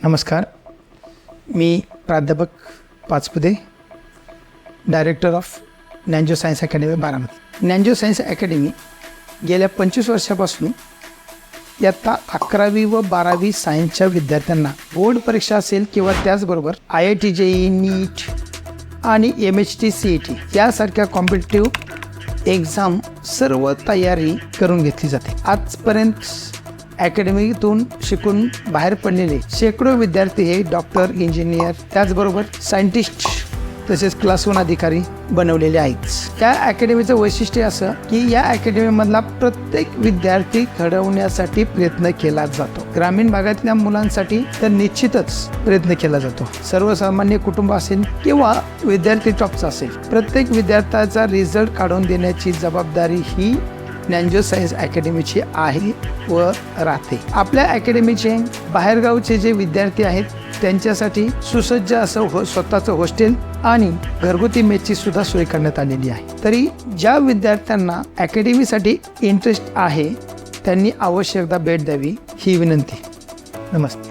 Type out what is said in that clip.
नमस्कार, मी प्राध्यापक Pachpute, director of Dnyanjyot science academy Baramati. Dnyanjyot science academy गेल्या 25 वर्षापासून इयत्ता 11वी व 12वी सायन्सच्या विद्यार्थ्यांना बोर्ड परीक्षा असेल किंवा त्याचबरोबर IIT JEE नीट आणि MHT CET यासारख्या कॉम्पिटिटिव्ह एक्झाम सर्व तयारी करून घेतली जाते. आजपर्यंत अकॅडमीतून शिकून बाहेर पडलेले शेकडो विद्यार्थी हे डॉक्टर, इंजिनियर, त्याचबरोबर सायंटिस्ट तसेच क्लास 1 अधिकारी बनवलेले आहेत. त्या अकॅडमीचं वैशिष्ट्य असं की या अकॅडमीमधला प्रत्येक विद्यार्थी घडवण्यासाठी प्रयत्न केला जातो. ग्रामीण भागातल्या मुलांसाठी तर निश्चितच प्रयत्न केला जातो. सर्वसामान्य कुटुंब असेल किंवा विद्यार्थी टॉपचा असेल, प्रत्येक विद्यार्थ्याचा रिझल्ट काढून देण्याची जबाबदारी ही ज्ञानज्योत सायन्स अकॅडमीची आहे व राहते. आपल्या अकॅडमीचे बाहेरगावचे जे विद्यार्थी आहेत त्यांच्यासाठी सुसज्ज असं स्वतःचं हॉस्टेल आणि घरगुती मेसची सुद्धा सोय करण्यात आलेली आहे. तरी ज्या विद्यार्थ्यांना अकॅडमीसाठी इंटरेस्ट आहे त्यांनी अवश्य एकदा भेट द्यावी ही विनंती. नमस्ते.